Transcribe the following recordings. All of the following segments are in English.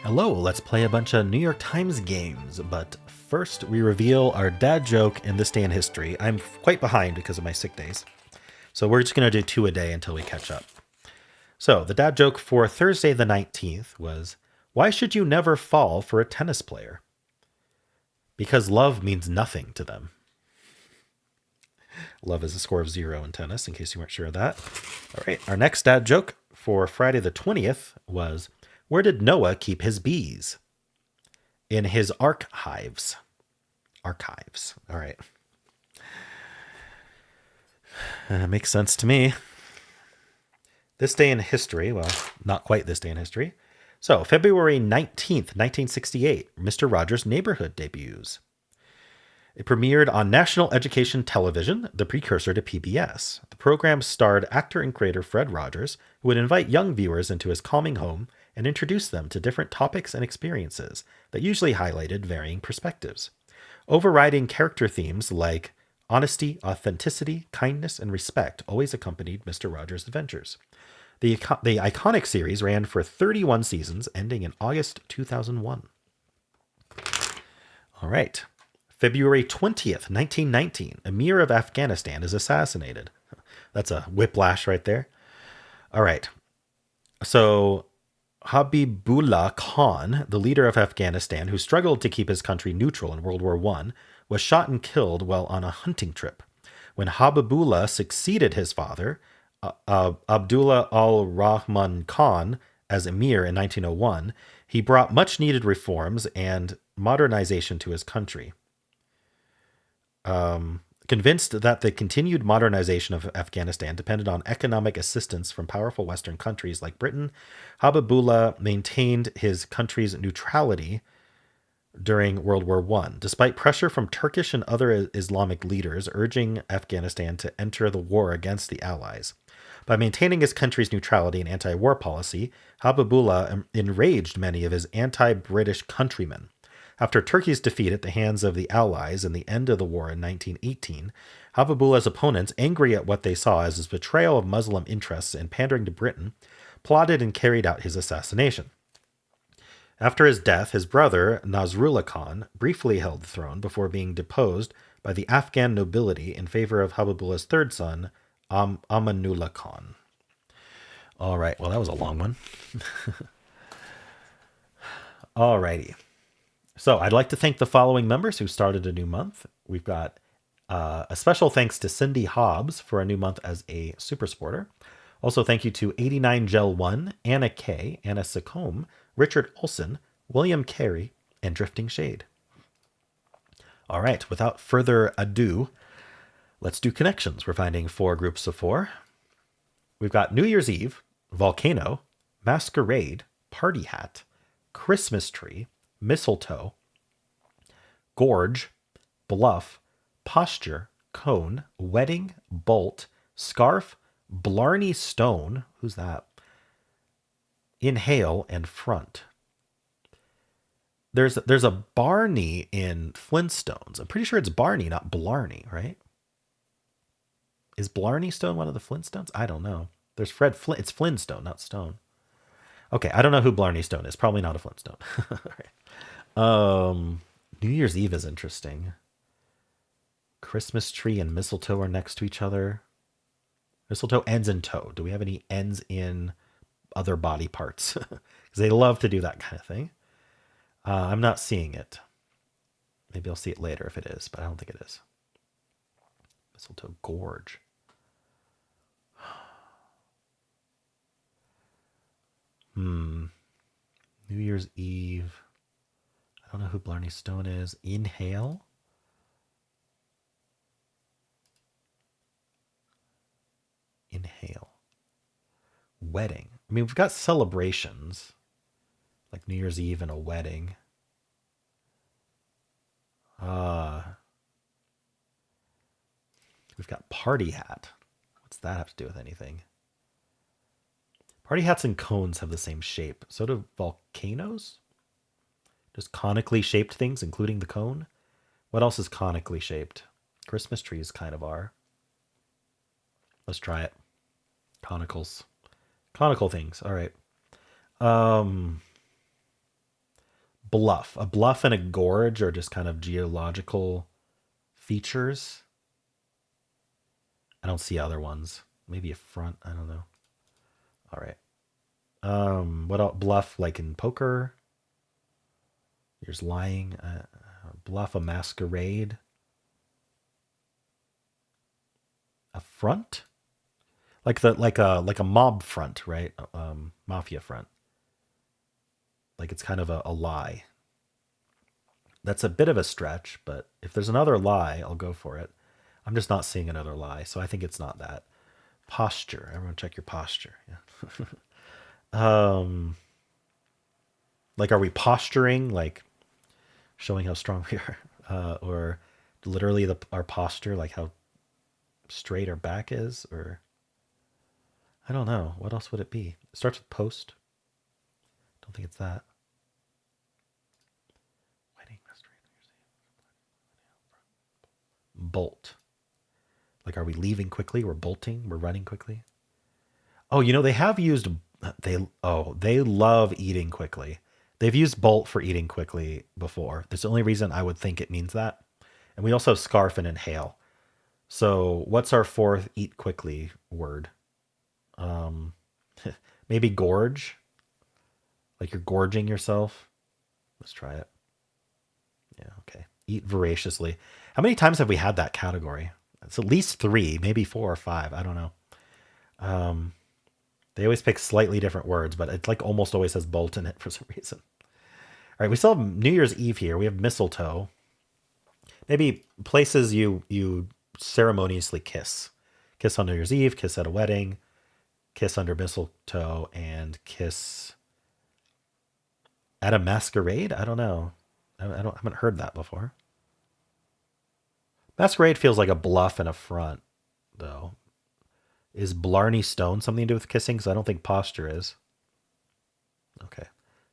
Hello, let's play a bunch of New York Times games, but first we reveal our dad joke in this day in history. I'm quite behind because of my sick days, so we're just going to do two a day until we catch up. So the dad joke for Thursday the 19th was, why should you never fall for a tennis player? Because love means nothing to them. Love is a score of 0 in tennis, in case you weren't sure of that. All right, our next dad joke for Friday the 20th was, where did Noah keep his bees? In his archives. Archives. All right. Makes sense to me. This day in history, well, not quite this day in history. So, February 19th, 1968, Mr. Rogers' Neighborhood debuts. It premiered on National Education Television, the precursor to PBS. The program starred actor and creator Fred Rogers, who would invite young viewers into his calming home and introduce them to different topics and experiences that usually highlighted varying perspectives. Overriding character themes like honesty, authenticity, kindness, and respect always accompanied Mr. Rogers' adventures. The iconic series ran for 31 seasons, ending in August 2001. All right. February 20th, 1919, Emir of Afghanistan is assassinated. That's a whiplash right there. All right. So, Habibullah Khan, the leader of Afghanistan who struggled to keep his country neutral in World War I, was shot and killed while on a hunting trip. When Habibullah succeeded his father, Abdullah al Rahman Khan, as emir in 1901, he brought much needed reforms and modernization to his country. Convinced that the continued modernization of Afghanistan depended on economic assistance from powerful Western countries like Britain, Habibullah maintained his country's neutrality during World War I, despite pressure from Turkish and other Islamic leaders urging Afghanistan to enter the war against the Allies. By maintaining his country's neutrality and anti war policy, Habibullah enraged many of his anti British countrymen. After Turkey's defeat at the hands of the Allies and the end of the war in 1918, Habibullah's opponents, angry at what they saw as his betrayal of Muslim interests and pandering to Britain, plotted and carried out his assassination. After his death, his brother, Nasrullah Khan, briefly held the throne before being deposed by the Afghan nobility in favor of Habibullah's third son, Amanullah Khan. All right, well, that was a long one. All righty. So I'd like to thank the following members who started a new month. We've got a special thanks to Cindy Hobbs for a new month as a super supporter. Also, thank you to 89 Gel 1, Anna K, Anna Sacombe, Richard Olson, William Carey, and Drifting Shade. All right, without further ado, let's do connections. We're finding 4 groups of 4. We've got New Year's Eve, Volcano, Masquerade, Party Hat, Christmas Tree, Mistletoe, Gorge, Bluff, Posture, Cone, Wedding, Bolt, Scarf, Blarney Stone, who's that? Inhale, and Front. There's a Barney in Flintstones. I'm pretty sure it's Barney, not Blarney, right? Is Blarney Stone one of the Flintstones? I don't know. There's Fred Flint. It's Flintstone, not Stone. Okay, I don't know who Blarney Stone is. Probably not a Flintstone. New Year's Eve is interesting. Christmas tree and mistletoe are next to each other. Mistletoe ends in toe. Do we have any ends in other body parts? Because they love to do that kind of thing. I'm not seeing it. Maybe I'll see it later if it is, but I don't think it is. Mistletoe Gorge. New Year's Eve. I don't know who Blarney Stone is. Inhale. Inhale. Wedding. I mean, we've got celebrations like New Year's Eve and a wedding. We've got Party Hat. What's that have to do with anything? Party hats and cones have the same shape. So do volcanoes? Just conically shaped things, including the cone? What else is conically shaped? Christmas trees kind of are. Let's try it. Conicals. Conical things. All right. Bluff. A bluff and a gorge are just kind of geological features. I don't see other ones. Maybe a front. I don't know. All right. What else? Bluff, like in poker. There's lying. Bluff, a masquerade. A front, like a mob front, right? Mafia front. Like it's kind of a lie. That's a bit of a stretch, but if there's another lie, I'll go for it. I'm just not seeing another lie, so I think it's not that. Posture. Everyone check your posture. Yeah. Like, are we posturing, like showing how strong we are, or literally our posture, like how straight our back is, or I don't know. What else would it be? It starts with post. Don't think it's that. Bolt. Like, are we leaving quickly? We're bolting. We're running quickly. Oh, they have used they love eating quickly. They've used bolt for eating quickly before. That's the only reason I would think it means that. And we also have scarf and inhale. So what's our fourth eat quickly word? Um, maybe gorge. Like you're gorging yourself. Let's try it. Yeah, okay. Eat voraciously. How many times have we had that category? It's at least 3, maybe 4 or 5. I don't know. They always pick slightly different words, but it's like almost always has bolt in it for some reason. All right, we still have New Year's Eve here. We have mistletoe. Maybe places you ceremoniously kiss. Kiss on New Year's Eve, kiss at a wedding, kiss under mistletoe, and kiss at a masquerade? I don't know. I haven't heard that before. Masquerade feels like a bluff and a front, though. Is Blarney Stone something to do with kissing? Because I don't think posture is. Okay.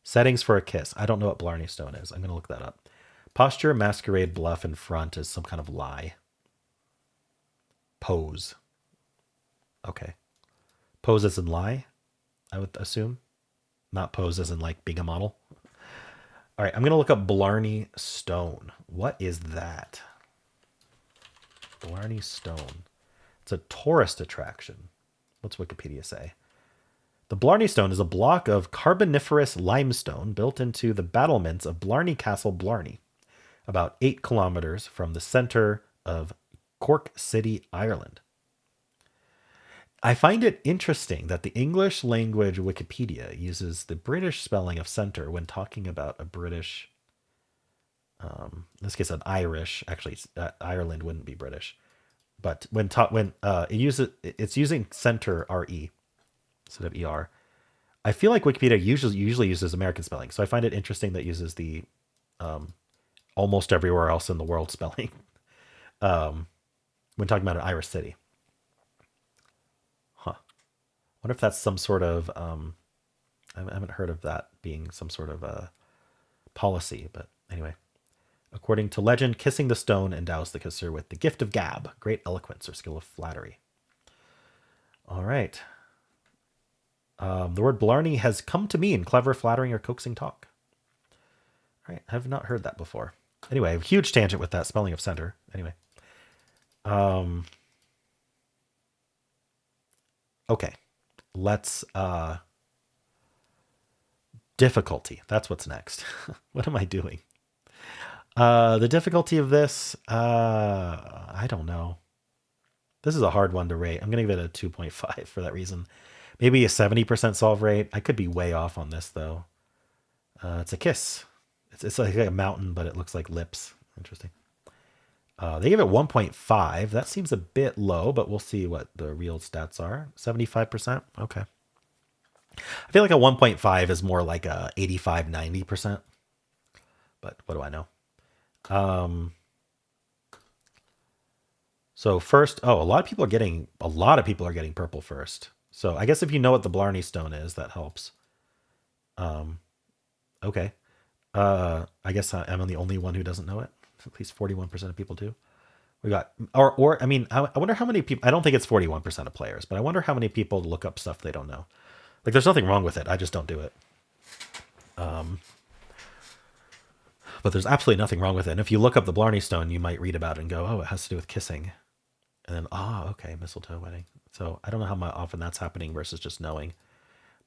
Settings for a kiss. I don't know what Blarney Stone is. I'm going to look that up. Posture, masquerade, bluff, and front is some kind of lie. Pose. Okay. Pose as in lie, I would assume. Not pose as in like being a model. All right, I'm going to look up Blarney Stone. What is that? Blarney Stone. It's a tourist attraction. What's Wikipedia say? The Blarney Stone is a block of carboniferous limestone built into the battlements of Blarney Castle, Blarney, about 8 kilometers from the center of Cork City, Ireland. I find it interesting that the English language Wikipedia uses the British spelling of center when talking about a British, in this case, an Irish. Actually, Ireland wouldn't be British, but it's using center re instead of er. I feel like Wikipedia usually uses American spelling, so I find it interesting that it uses the almost everywhere else in the world spelling when talking about an Irish city. Huh. Wonder if that's some sort of I haven't heard of that being some sort of a policy, but anyway. According to legend, kissing the stone endows the kisser with the gift of gab, great eloquence or skill of flattery. All right. The word Blarney has come to mean clever, flattering, or coaxing talk. All right, I have not heard that before. Anyway, a huge tangent with that spelling of center. Anyway. Okay. Let's difficulty. That's what's next. What am I doing? The difficulty of this, I don't know. This is a hard one to rate. I'm going to give it a 2.5 for that reason. Maybe a 70% solve rate. I could be way off on this, though. It's a kiss. It's like a mountain, but it looks like lips. Interesting. They give it 1.5. That seems a bit low, but we'll see what the real stats are. 75%? Okay. I feel like a 1.5 is more like a 85, 90%. But what do I know? So first, a lot of people are getting purple first. So I guess if you know what the Blarney Stone is, that helps. Okay. I guess I'm the only one who doesn't know it. At least 41% of people do. We got, I mean, I wonder how many people, I don't think it's 41% of players, but I wonder how many people look up stuff they don't know. Like, there's nothing wrong with it. I just don't do it. But there's absolutely nothing wrong with it. And if you look up the Blarney Stone, you might read about it and go, oh, it has to do with kissing. And then, okay, mistletoe wedding. So I don't know how often that's happening versus just knowing.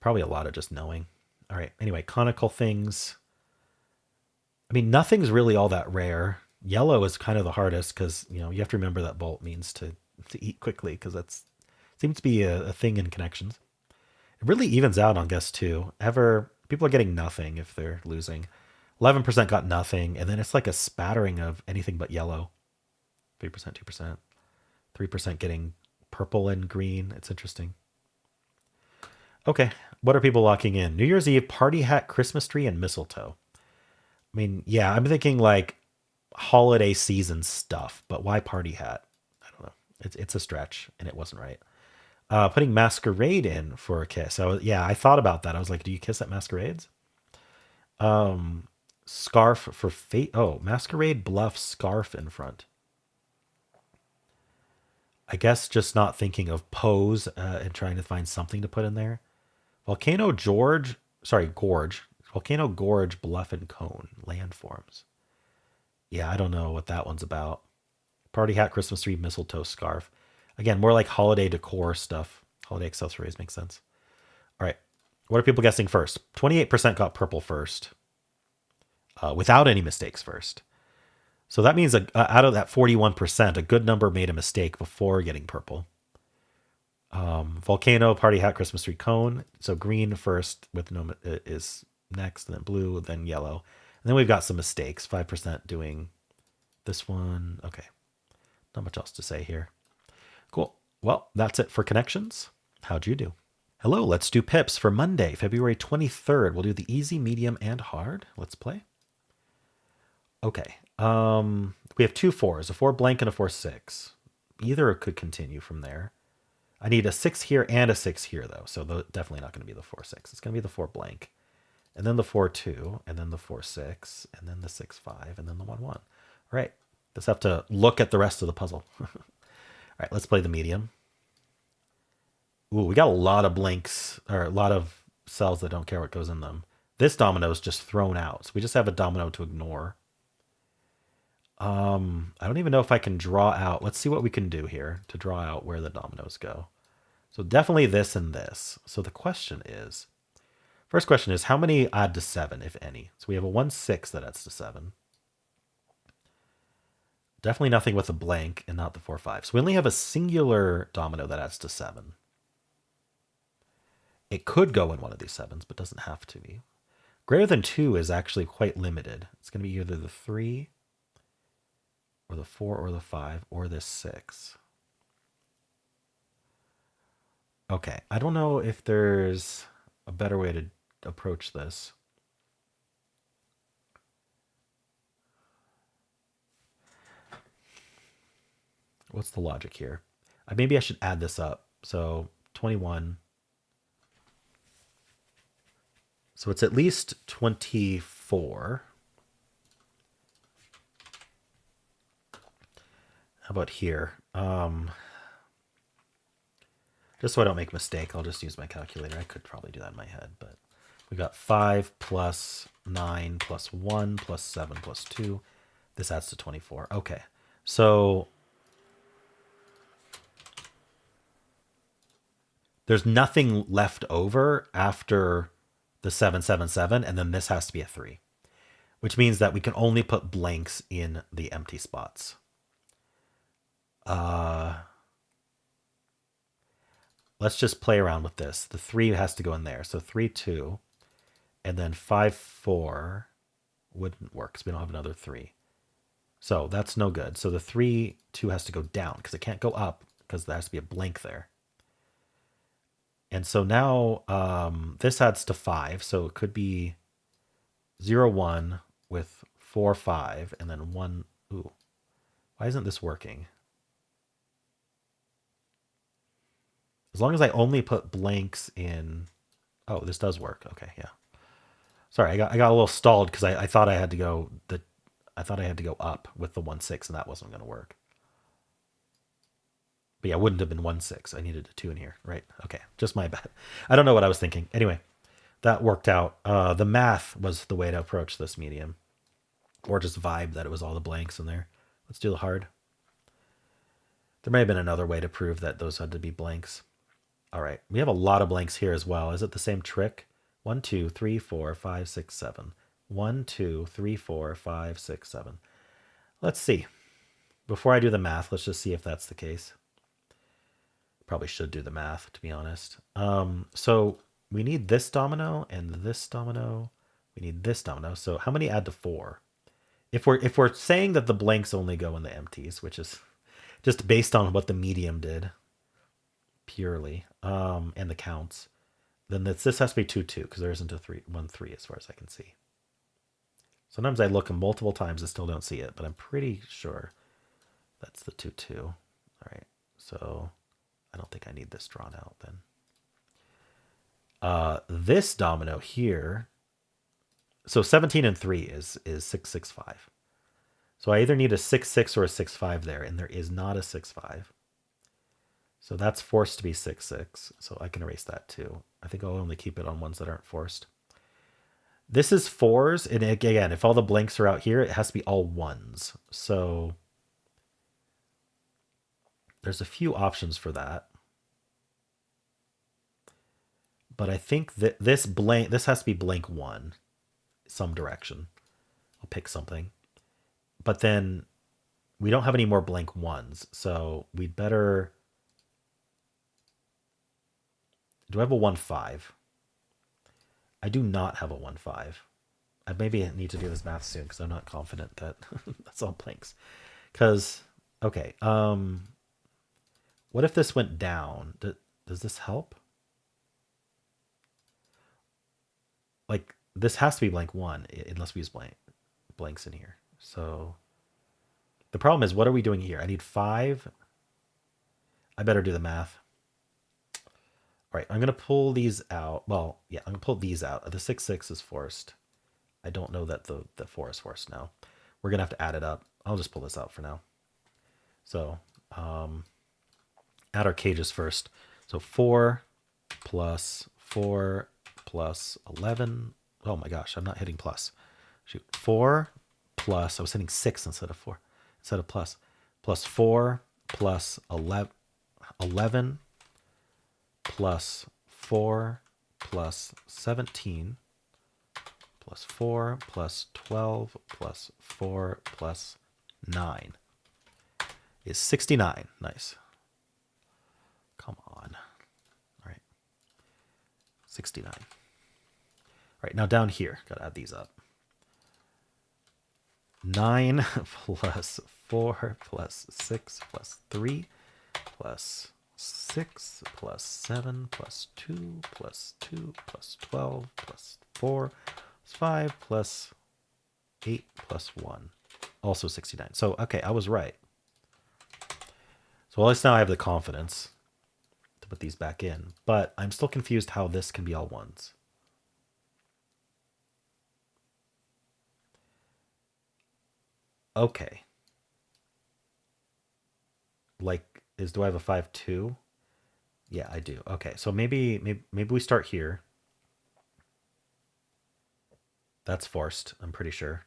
Probably a lot of just knowing. All right. Anyway, conical things. I mean, nothing's really all that rare. Yellow is kind of the hardest because you have to remember that bolt means to eat quickly because that's seems to be a thing in connections. It really evens out on guess two. People are getting nothing if they're losing. 11% got nothing, and then it's like a spattering of anything but yellow. 3%, 2%, 3% getting purple and green. It's interesting. Okay, what are people locking in? New Year's Eve, party hat, Christmas tree, and mistletoe. I mean, yeah, I'm thinking like holiday season stuff, but why party hat? I don't know. It's a stretch, and it wasn't right. Putting masquerade in for a kiss. I thought about that. I was like, do you kiss at masquerades? Scarf for fate. Oh, masquerade bluff scarf in front. I guess just not thinking of pose and trying to find something to put in there. Volcano George, sorry, Gorge. Volcano Gorge, bluff and cone, landforms. Yeah, I don't know what that one's about. Party hat, Christmas tree, mistletoe, scarf. Again, more like holiday decor stuff. Holiday accessories make sense. All right. What are people guessing first? 28% got purple first, without any mistakes first. So that means out of that 41%, a good number made a mistake before getting purple. Volcano, party hat, Christmas tree, cone. So green first with no is next, and then blue, then yellow. And then we've got some mistakes. 5% doing this one. Okay. Not much else to say here. Cool. Well, that's it for connections. How'd you do? Hello, let's do pips for Monday, February 23rd. We'll do the easy, medium, and hard. Let's play. Okay. We have two fours, a 4 blank and a 4-6. Either could continue from there. I need a 6 here and a 6 here, though. So definitely not going to be the 4-6. It's going to be the 4 blank. And then the 4-2, and then the 4-6, and then the 6-5, and then the 1-1. All right. Just have to look at the rest of the puzzle. All right, let's play the medium. Ooh, we got a lot of blanks, or a lot of cells that don't care what goes in them. This domino is just thrown out, so we just have a domino to ignore. I don't even know if I can draw out. Let's see what we can do here to draw out where the dominoes go. So definitely this and this. So the question is, first question is, how many add to 7, if any? So we have a 1-6 that adds to 7. Definitely nothing with a blank and not the 4-5. So we only have a singular domino that adds to 7. It could go in one of these 7s, but doesn't have to be. Greater than 2 is actually quite limited. It's going to be either the 3 or the 4 or the 5 or this 6. Okay, I don't know if there's a better way to approach this. What's the logic here? Maybe I should add this up. So 21. So it's at least 24. How about here? Just so I don't make a mistake, I'll just use my calculator. I could probably do that in my head, but we got 5 plus 9 plus 1 plus 7 plus 2. This adds to 24. Okay, so there's nothing left over after the 777, and then this has to be a 3, which means that we can only put blanks in the empty spots. Let's just play around with this. The 3 has to go in there. So 3, 2, and then 5, 4 wouldn't work because we don't have another 3. So that's no good. So the 3, 2 has to go down because it can't go up because there has to be a blank there. And so now this adds to 5. So it could be 0, 1 with 4, 5, and then 1. Ooh, why isn't this working? As long as I only put blanks in. Oh, this does work. Okay, yeah. Sorry, I got a little stalled because I thought I had to go up with the 1-6, and that wasn't going to work. But yeah, it wouldn't have been 1-6. I needed a 2 in here, right? Okay, just my bad. I don't know what I was thinking. Anyway, that worked out. The math was the way to approach this medium. or just vibe that it was all the blanks in there. Let's do the hard. There may have been another way to prove that those had to be blanks. All right, we have a lot of blanks here as well. Is it the same trick? 1, 2, 3, 4, 5, 6, 7. 1, 2, 3, 4, 5, 6, 7. Let's see. Before I do the math, let's just see if that's the case. Probably should do the math, to be honest. So we need this domino and this domino. We need this domino. So how many add to 4? If we're saying that the blanks only go in the empties, which is just based on what the medium did purely, and the counts, then this has to be 2 2 because there isn't a 1 3 as far as I can see. Sometimes I look multiple times and still don't see it, but I'm pretty sure that's the 2 2. All right, so I don't think I need this drawn out then. This domino here, so 17 and 3 is 6 6 5. So I either need a 6 6 or a 6 5 there, and there is not a 6 5. So that's forced to be 6 6. So I can erase that too. I think I'll only keep it on ones that aren't forced. This is 4s, and again, if all the blanks are out here, it has to be all 1s. So there's a few options for that. But I think that this has to be blank 1, some direction. I'll pick something. But then we don't have any more blank 1s, so we'd better... Do I have a 1 5? I do not have a 1 5. I maybe need to do this math soon because I'm not confident that that's all blanks. Because, okay, what if this went down? Does this help? Like, this has to be blank 1 unless we use blanks in here. So the problem is, what are we doing here? I need 5. I better do the math. All right, I'm going to pull these out. Well, yeah, I'm going to pull these out. The 6 6 is forced. I don't know that the 4 is forced now. We're going to have to add it up. I'll just pull this out for now. So add our cages first. So 4 plus 4 plus 11. Oh my gosh, I'm not hitting plus. Shoot, 4 plus, I was hitting 6 instead of 4, instead of plus. Plus 4 plus 11 plus 4 plus 17 plus 4 plus 12 plus 4 plus 9 is 69. Nice. Come on. All right. 69. All right, now down here, gotta add these up. 9 plus 4 plus 6 plus 3 plus 6 plus 7 plus 2 plus 2 plus 12 plus 4 plus 5 plus 8 plus 1. Also 69. So, okay, I was right. So at least now I have the confidence to put these back in. But I'm still confused how this can be all 1s. Okay. Like, do I have a 5 2? Yeah, I do. Okay, so maybe we start here. That's forced, I'm pretty sure.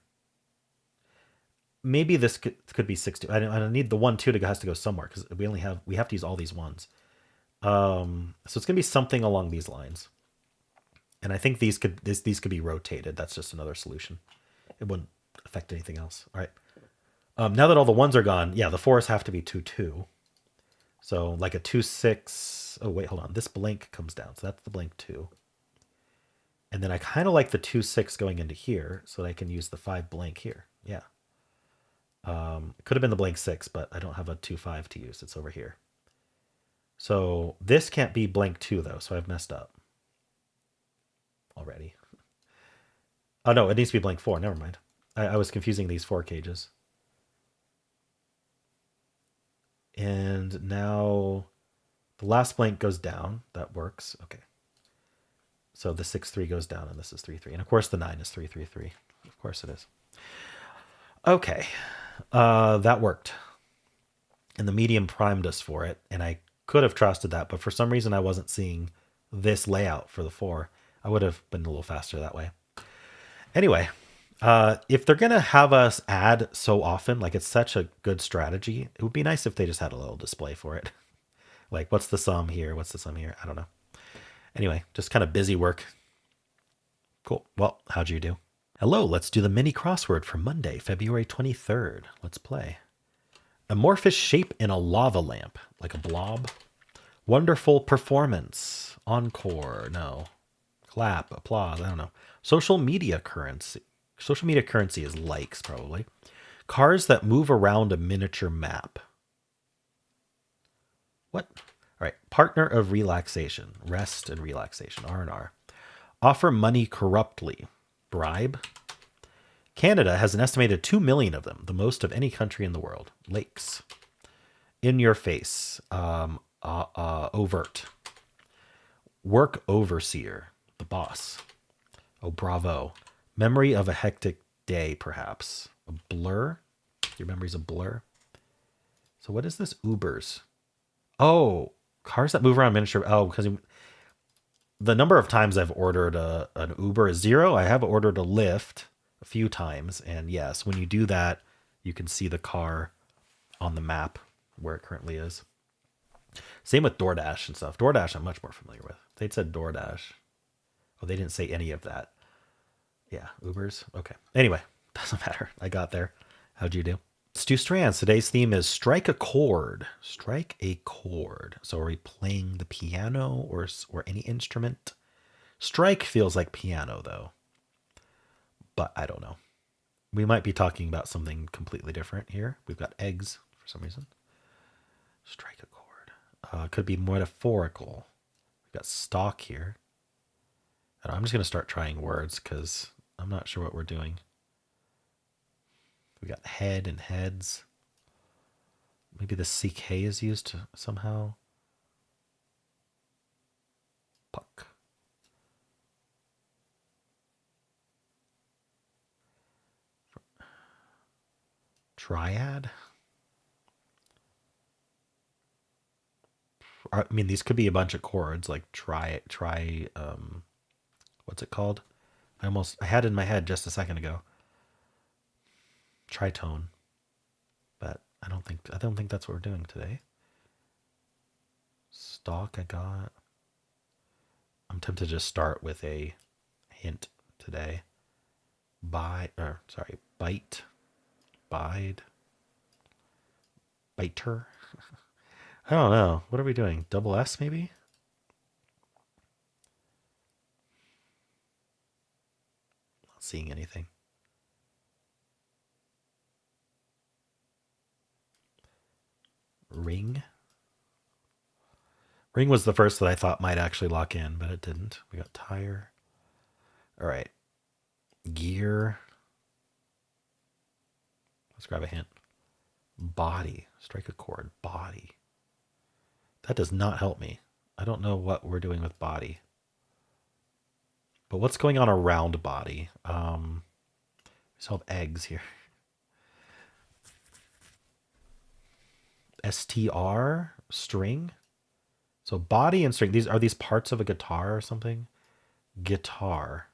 Maybe this could be 6 2. I don't need the 1 2 to has to go somewhere because we have to use all these 1s. So it's gonna be something along these lines. And I think these could be rotated. That's just another solution. It wouldn't affect anything else. All right. Now that all the 1s are gone, yeah, the 4s have to be 2 2. So like a 2 6. Oh wait, hold on. This blank comes down, so that's the blank 2. And then I kind of like the 2 6 going into here, so that I can use the 5 blank here. Yeah. It could have been the blank 6, but I don't have a 2 5 to use. It's over here. So this can't be blank 2 though, so I've messed up already. Oh no, it needs to be blank 4. Never mind. I was confusing these 4 cages. And now the last blank goes down. That works. Okay. So the 6 3 goes down, and this is 3 3. And of course the 9 is 3 3 3. Of course it is. Okay. That worked. And the medium primed us for it, and I could have trusted that, but for some reason I wasn't seeing this layout for the 4. I would have been a little faster that way. Anyway, If they're gonna have us add so often, like it's such a good strategy, it would be nice if they just had a little display for it. Like, what's the sum here? What's the sum here? I don't know. Anyway, just kind of busy work. Cool. Well, how'd you do? Hello, let's do the mini crossword for Monday, February 23rd. Let's play. Amorphous shape in a lava lamp, like a blob. Wonderful performance. Encore. No. Clap. Applause. I don't know. Social media currency. Social media currency is likes, probably. Cars that move around a miniature map. What? All right. Partner of relaxation. Rest and relaxation. R&R. Offer money corruptly. Bribe. Canada has an estimated 2 million of them, the most of any country in the world. Lakes. In your face. Overt. Work overseer. The boss. Oh, bravo. Memory of a hectic day, perhaps. A blur. Your memory's a blur. So what is this? Ubers. Oh, cars that move around miniature. Oh, because the number of times I've ordered an Uber is 0. I have ordered a Lyft a few times. And yes, when you do that, you can see the car on the map where it currently is. Same with DoorDash and stuff. DoorDash I'm much more familiar with. They'd said DoorDash. Oh, they didn't say any of that. Yeah, Ubers. Okay. Anyway, doesn't matter. I got there. How'd you do? Let's do Strands. Today's theme is strike a chord. Strike a chord. So are we playing the piano or any instrument? Strike feels like piano, though. But I don't know. We might be talking about something completely different here. We've got eggs for some reason. Strike a chord. Could be metaphorical. We've got stock here. And I'm just going to start trying words because I'm not sure what we're doing. We got head and heads. Maybe the CK is used to somehow. Puck. Triad. I mean, these could be a bunch of chords, like what's it called? I had it in my head just a second ago. Tritone. But I don't think that's what we're doing today. Stock I got. I'm tempted to just start with a hint today. Bite. Bide. Biter. I don't know. What are we doing? Double S maybe? Not seeing anything. Ring. Ring was the first that I thought might actually lock in, but it didn't. We got tire. All right. Gear. Let's grab a hint. Body. Strike a chord. Body. That does not help me. I don't know what we're doing with body. But what's going on around body? We still have eggs here. STR string. So body and string. Are these parts of a guitar or something? Guitar.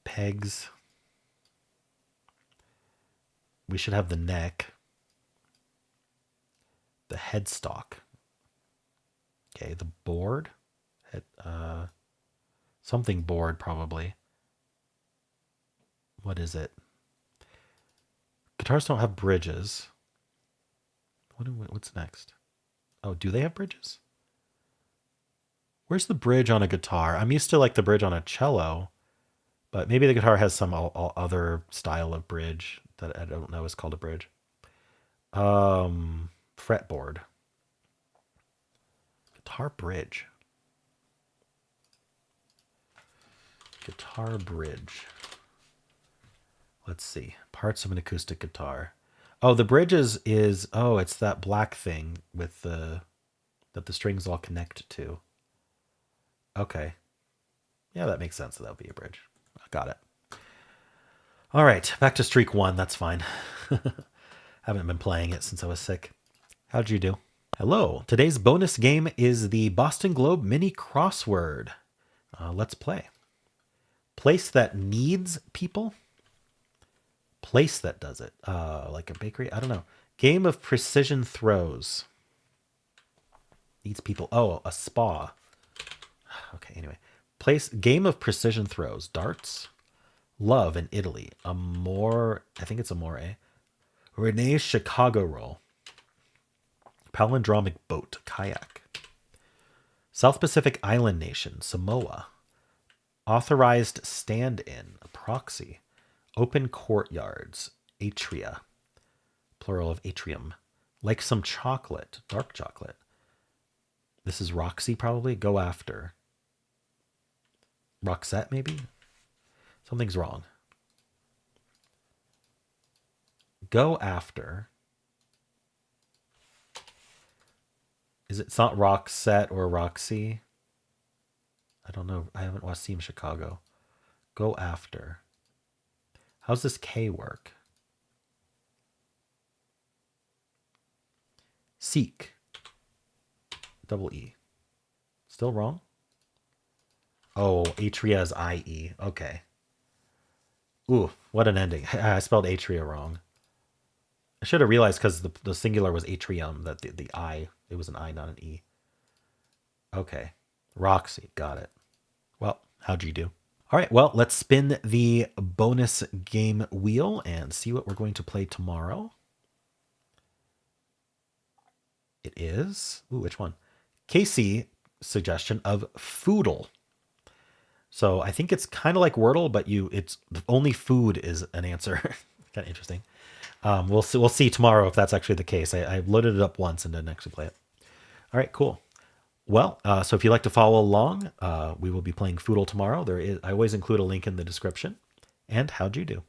Pegs. We should have the neck. The headstock. Okay, the board. Something board probably. What is it? Guitars don't have bridges. What's next? Oh, do they have bridges? Where's the bridge on a guitar? I'm used to like the bridge on a cello, but maybe the guitar has some other style of bridge that I don't know is called a bridge. Fretboard. Guitar bridge. Guitar bridge. Let's see. Parts of an acoustic guitar. Oh, the bridge is it's that black thing with that the strings all connect to. Okay. Yeah, that makes sense. So that would be a bridge. I got it. All right, back to streak 1. That's fine. Haven't been playing it since I was sick. How'd you do? Hello. Today's bonus game is the Boston Globe mini crossword. Let's play. Place that needs people. Place that does it. Like a bakery. I don't know. Game of precision throws. Needs people. Oh, a spa. Okay, anyway. Place game of precision throws. Darts. Love in Italy. Amore. I think it's Amore. Renee's Chicago roll. Palindromic boat. Kayak. South Pacific Island nation. Samoa. Authorized stand-in. A proxy. Open courtyards. Atria. Plural of atrium. Like some chocolate. Dark chocolate. This is Roxy, probably. Go after. Roxette, maybe? Something's wrong. Go after. It's not Roxette or Roxy? I don't know. I haven't watched Team Chicago. Go after. How's this K work? Seek. Double E. Still wrong? Oh, Atria is IE. Okay. Ooh, what an ending. I spelled Atria wrong. I should have realized because the singular was atrium, that the I, it was an I, not an E. Okay. Roxy. Got it. Well, how'd you do? All right, well, let's spin the bonus game wheel and see what we're going to play tomorrow. It is, ooh, which one? Casey suggestion of Foodle. So I think it's kind of like Wordle, but it's only food is an answer. Kind of interesting. We'll see tomorrow if that's actually the case. I loaded it up once and didn't actually play it. All right, cool. Well, so if you'd like to follow along, we will be playing Foodle tomorrow. I always include a link in the description. And how'd you do?